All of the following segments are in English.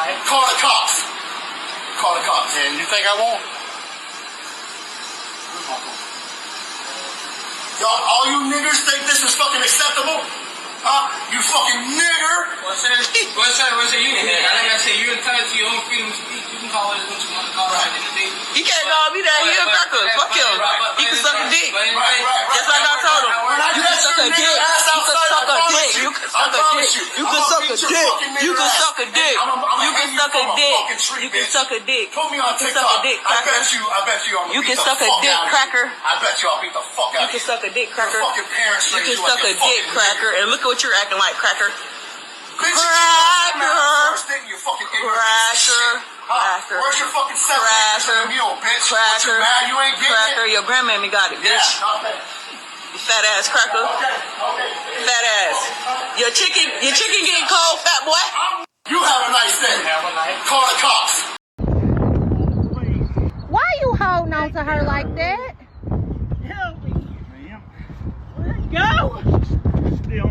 tonight. Call the cops. Call the cops. And you think I won't? Y'all, all you niggers think this is fucking acceptable? Huh? You fucking nigger! What's that? You like I said, you're entitled to your own freedom of speech. You can call it what you want to call it at the end of the day. He can't call me that. He a cracker. Fuck him. He can suck a dick. Just like I told him. You can suck a dick. You can suck a dick. You can suck a dick. You can suck a dick. You can suck a dick. You can suck a dick. Put me on You can TikTok. suck a dick, I cracker. bet you I'm You gonna beat can the suck a fuck dick, out of you. cracker. I bet you I'll beat the fuck out You of can you. suck a dick, Your cracker. fucking parents You raised can you like suck a a dick, fucking cracker. And look at what you're acting like, cracker. Bitch, Cracker. you fucking ignorant piece of shit. Cracker. Where's your fucking 7 acres Cracker. of the mule, bitch? What, you Cracker. mad you ain't getting Cracker. it? Your grandmammy got it, bitch. Yeah, okay. You fat ass cracker. Okay. Fat ass. Your chicken getting cold, fat boy. You have a nice day. Have a night. Call the cops. Why you holding on to her like that? Help me. Ma'am. Go. Still.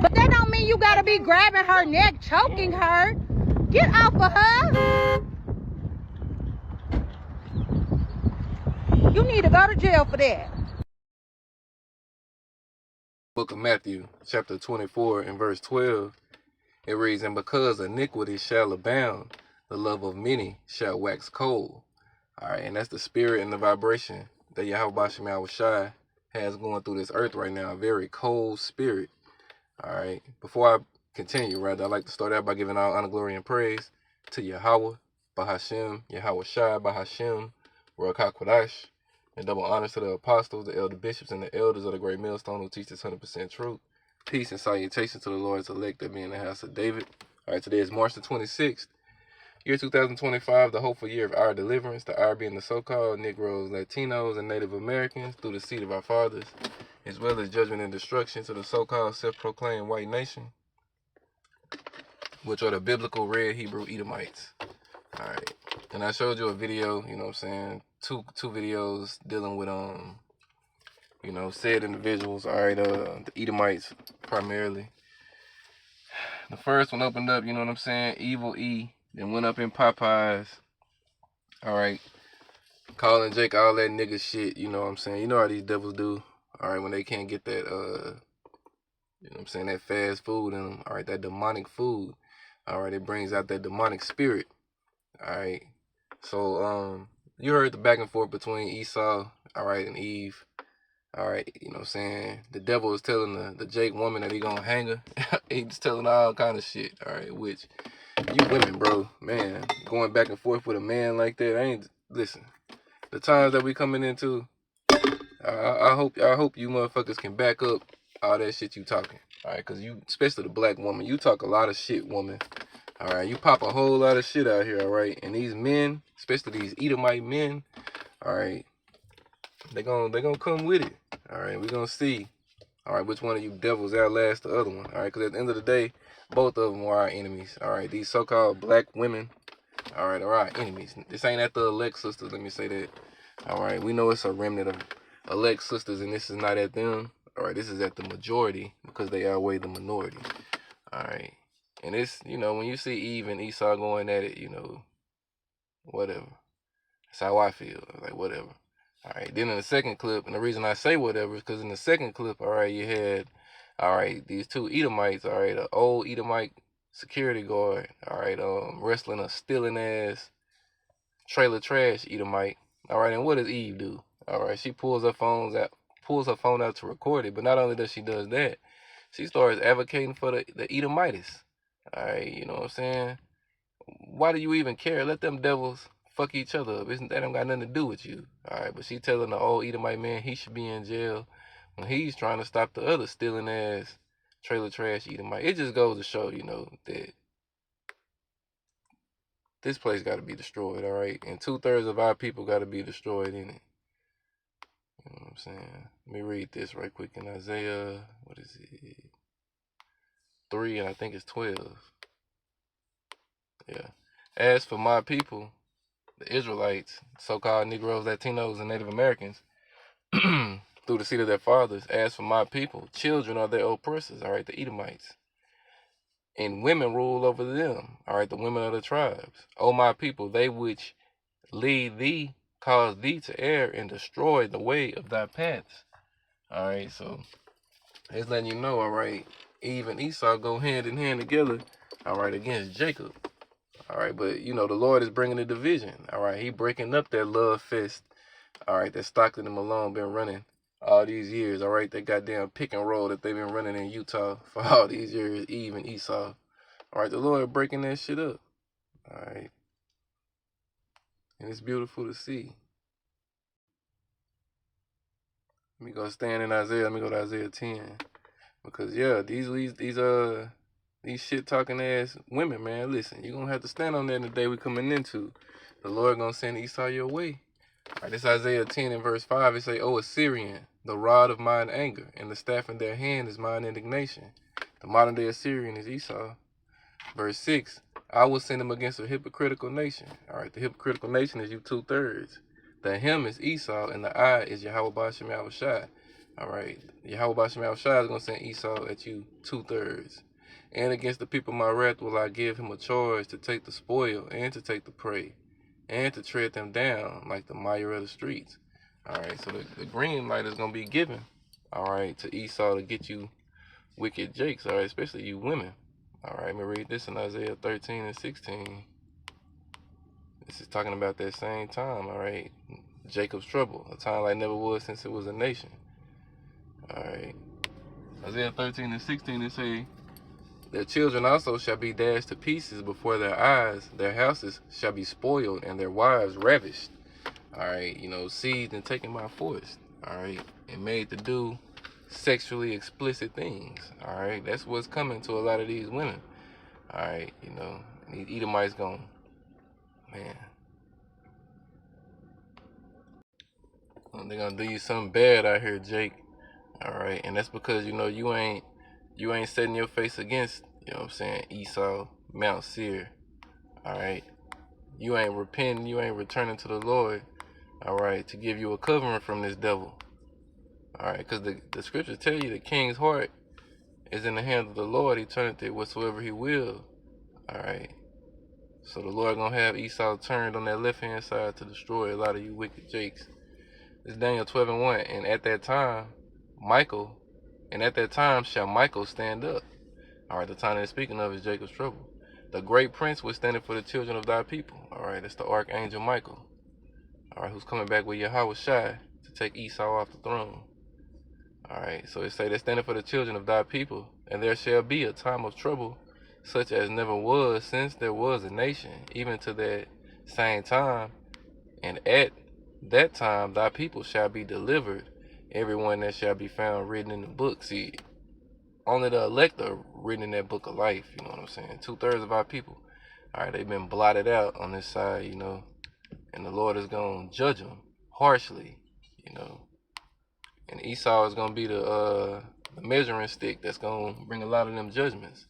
But that don't mean you gotta be grabbing her neck, choking her. Get off of her. You need to go to jail for that. Book of Matthew, chapter 24 and verse 12, it reads, "And because iniquity shall abound, the love of many shall wax cold." All right, and that's the spirit and the vibration that Yahweh Bashem Yahushai has going through this earth right now, a very cold spirit. All right, before I continue, rather, I'd like to start out by giving all honor, glory, and praise to Yahweh, Bahashem, Yahweh Shai, Bahashem, Ruach HaKodesh, and double honors to the apostles, the elder bishops, and the elders of the great millstone who teach this 100% truth. Peace and salutation to the Lord's elect that be in the house of David. All right, today is March the 26th, year 2025, the hopeful year of our deliverance, the our being the so-called Negroes, Latinos, and Native Americans through the seed of our fathers, as well as judgment and destruction to the so-called self-proclaimed white nation, which are the biblical red Hebrew Edomites. All right, and I showed you a video, you know what I'm saying, two videos dealing with said individuals. All right, the Edomites primarily. The first one opened up, you know what I'm saying, Evil E, then went up in Popeyes. All right, calling Jake all that nigga shit, you know what I'm saying. You know how these devils do. All right, when they can't get that you know what I'm saying, that fast food in them. All right, that demonic food. All right, it brings out that demonic spirit. All right, so you heard the back and forth between Esau, all right, and Eve. All right, you know what I'm saying? The devil is telling the Jake woman that he gonna hang her. He's telling all kind of shit, all right, which you women, bro, man, going back and forth with a man like that, listen, the times that we coming into, I hope you motherfuckers can back up all that shit you talking, all right, because you, especially the black woman, you talk a lot of shit, woman. All right, you pop a whole lot of shit out here, all right? And these men, especially these Edomite men, all right, they gonna come with it. All right, we're gonna see, all right, which one of you devils outlasts the other one, all right? Because at the end of the day, both of them are our enemies, all right? These so-called black women, all right, are our enemies. This ain't at the elect sisters, let me say that. All right, we know it's a remnant of elect sisters, and this is not at them. All right, this is at the majority because they outweigh the minority, all right? And it's, you know, when you see Eve and Esau going at it, you know, whatever. That's how I feel. Like, whatever. All right. Then in the second clip, and the reason I say whatever is because in the second clip, all right, you had, all right, these two Edomites, all right, an old Edomite security guard, all right, wrestling a stealing ass trailer trash Edomite. All right. And what does Eve do? All right. She pulls her phone out to record it. But not only does she does that, she starts advocating for the Edomites. All right, you know what I'm saying? Why do you even care? Let them devils fuck each other up. That don't got nothing to do with you. All right, but she telling the old Edomite man he should be in jail when he's trying to stop the other stealing ass trailer trash Edomite. It just goes to show, you know, that this place got to be destroyed, all right? And 2/3 of our people got to be destroyed in it. You know what I'm saying? Let me read this right quick in Isaiah, what is it? 3, and I think it's 12. Yeah. As for my people, the Israelites, so-called Negroes, Latinos, and Native Americans, through the seed of their fathers, as for my people, children are their oppressors, all right, the Edomites. and women rule over them. All right, the women of the tribes. O my people, they which lead thee cause thee to err and destroy the way of thy paths. All right, so it's letting you know, all right, Eve and Esau go hand in hand together, all right, against Jacob. All right, but you know, the Lord is bringing the division. All right, he breaking up that love fest. All right, that Stockton and Malone been running all these years. All right, that goddamn pick and roll that they've been running in Utah for all these years, Eve and Esau. All right, the Lord breaking that shit up. All right, and it's beautiful to see. Let me go stand in Isaiah. Let me go to Isaiah 10. Because yeah, these shit talking ass women, man. Listen, you're gonna have to stand on that in the day we coming into. The Lord gonna send Esau your way. All right, this Isaiah 10 and verse 5. It say, O Assyrian, the rod of mine anger, and the staff in their hand is mine indignation. The modern day Assyrian is Esau. Verse 6. I will send him against a hypocritical nation. All right, the hypocritical nation is you 2/3. The him is Esau, and the I is Yahweh Bashem Yahushai. All right, Yahweh Bashem Yahushai is going to send Esau at you 2/3. And against the people of my wrath will I give him a charge to take the spoil and to take the prey, and to tread them down like the mire of the streets. All right, so the green light is going to be given, all right, to Esau to get you wicked jakes, all right, especially you women. All right, let me read this in Isaiah 13 and 16. This is talking about that same time, all right? Jacob's trouble, a time like never was since it was a nation. All right. Isaiah 13 and 16, it say, their children also shall be dashed to pieces before their eyes. Their houses shall be spoiled and their wives ravished. All right, you know, seized and taken by force. All right, and made to do sexually explicit things. All right, that's what's coming to a lot of these women. All right, you know, these Edomites gonna, man, they're gonna do you something bad out here, Jake. All right, and that's because you know you ain't setting your face against, you know what I'm saying, Esau, Mount Seir. All right, you ain't repenting, you ain't returning to the Lord. All right, to give you a covering from this devil. All right, because the scriptures tell you the king's heart is in the hands of the Lord. He turneth it whatsoever he will. All right. So the Lord gonna have Esau turned on that left hand side to destroy a lot of you wicked jakes. It's Daniel 12 and 1. And at that time shall Michael stand up. All right, the time they're speaking of is Jacob's trouble. The great prince was standing for the children of thy people. All right, that's the archangel Michael. All right, who's coming back with Yahweh Shai to take Esau off the throne. All right, so it say they're standing for the children of thy people, and there shall be a time of trouble, such as never was since there was a nation, even to that same time. And at that time thy people shall be delivered, everyone that shall be found written in the book. See, only the elect are written in that book of life, you know what I'm saying? 2/3 of our people, all right, they've been blotted out on this side, you know, and the Lord is going to judge them harshly, you know. And Esau is going to be the measuring stick that's going to bring a lot of them judgments.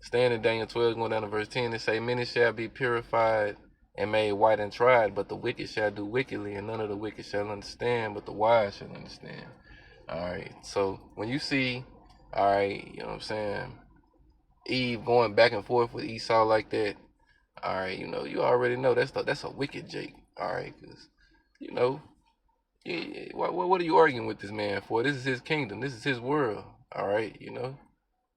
Staying in Daniel 12, going down to verse 10, it say, many shall be purified and made white and tried, but the wicked shall do wickedly, and none of the wicked shall understand, but the wise shall understand. All right, so when you see, all right, you know what I'm saying, Eve going back and forth with Esau like that, all right, you know, you already know that's a wicked Jake, all right, because, you know, what are you arguing with this man for? This is his kingdom. This is his world. All right, you know.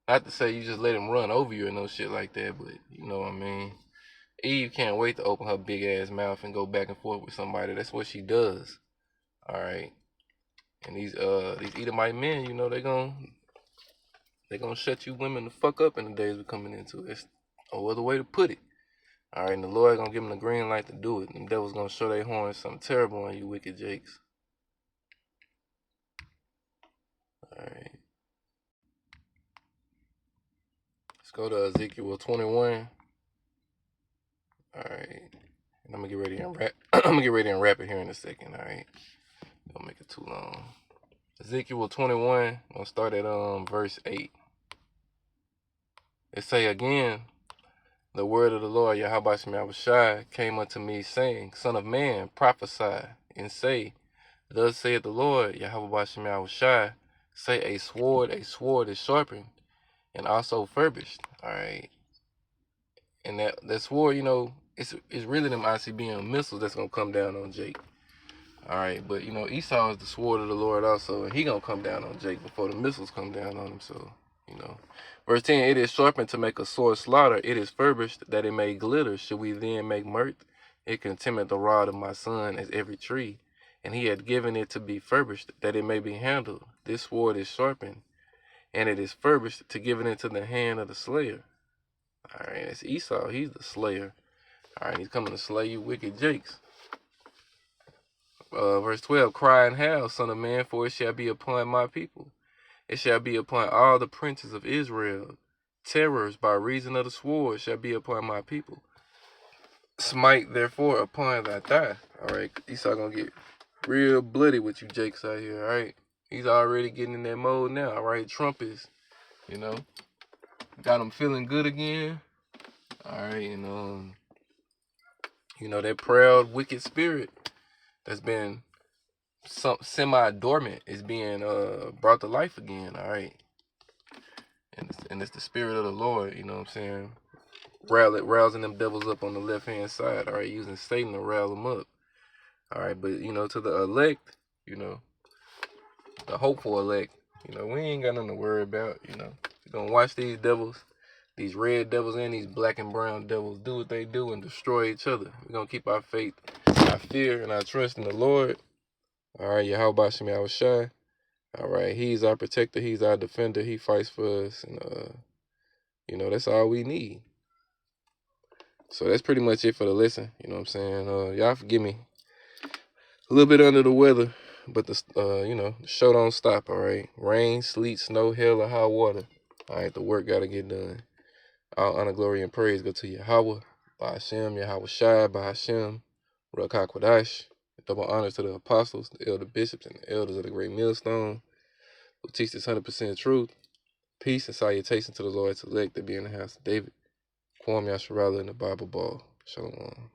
Not to say you just let him run over you and no shit like that, but you know what I mean. Eve can't wait to open her big ass mouth and go back and forth with somebody. That's what she does. All right. And these Edomite men, you know, they gonna shut you women the fuck up in the days we're coming into. It's no other way to put it. All right, and the Lord gonna give them the green light to do it. And the devil's gonna show their horns something terrible on you wicked jakes. Alright. Let's go to Ezekiel 21. Alright. And I'm gonna get ready and wrap I'm gonna get ready and wrap it here in a second, alright. Don't make it too long. Ezekiel 21, I'm gonna start at verse 8. It say again, the word of the Lord Yahweh Shai came unto me, saying, Son of man, prophesy, and say, Thus saith the Lord Yahweh Shai, say a sword is sharpened, and also furbished. All right, and that sword, you know, it's really them ICBM missiles that's gonna come down on Jake. All right, but you know, Esau is the sword of the Lord also, and he gonna come down on Jake before the missiles come down on him. So, you know, verse 10: it is sharpened to make a sore slaughter. It is furbished that it may glitter. Should we then make mirth? It contemneth the rod of my son as every tree, and he had given it to be furbished that it may be handled. This sword is sharpened, and it is furbished to give it into the hand of the slayer. All right, it's Esau. He's the slayer. All right, he's coming to slay you, wicked Jakes. Verse 12: cry and howl, son of man, for it shall be upon my people. It shall be upon all the princes of Israel. Terrors by reason of the sword shall be upon my people. Smite therefore upon thy thigh. All right, Esau gonna get real bloody with you Jakes out here. All right, he's already getting in that mode now. All right, Trump is, you know, got him feeling good again. All right, and you know, that proud, wicked spirit that's been semi-dormant is being brought to life again. All right, and it's the spirit of the Lord. You know what I'm saying? Rousing them devils up on the left hand side. All right, using Satan to rouse them up. All right, but you know, to the elect, you know, the hopeful elect, you know, we ain't got nothing to worry about. You know, we're gonna watch these devils, these red devils and these black and brown devils do what they do and destroy each other. We're gonna keep our faith, our fear, and our trust in the Lord. All right, Yahweh Shem Yahushai. All right, he's our protector, he's our defender, he fights for us, and you know, that's all we need. So that's pretty much it for the lesson. You know what I'm saying? Y'all forgive me. A little bit under the weather, but the you know, the show don't stop. All right, rain, sleet, snow, hail, or hot water. All right, the work gotta get done. All honor, glory, and praise go to Yahweh, by Hashem, Yahweh Shai, by Hashem, Ruach HaKodesh. Double honors to the apostles, the elder bishops, and the elders of the great millstone who teach this 100% truth. Peace and salutation to the Lord's elect that be in the house of David. Kwam Yasharala in the Bible Ball. Shalom.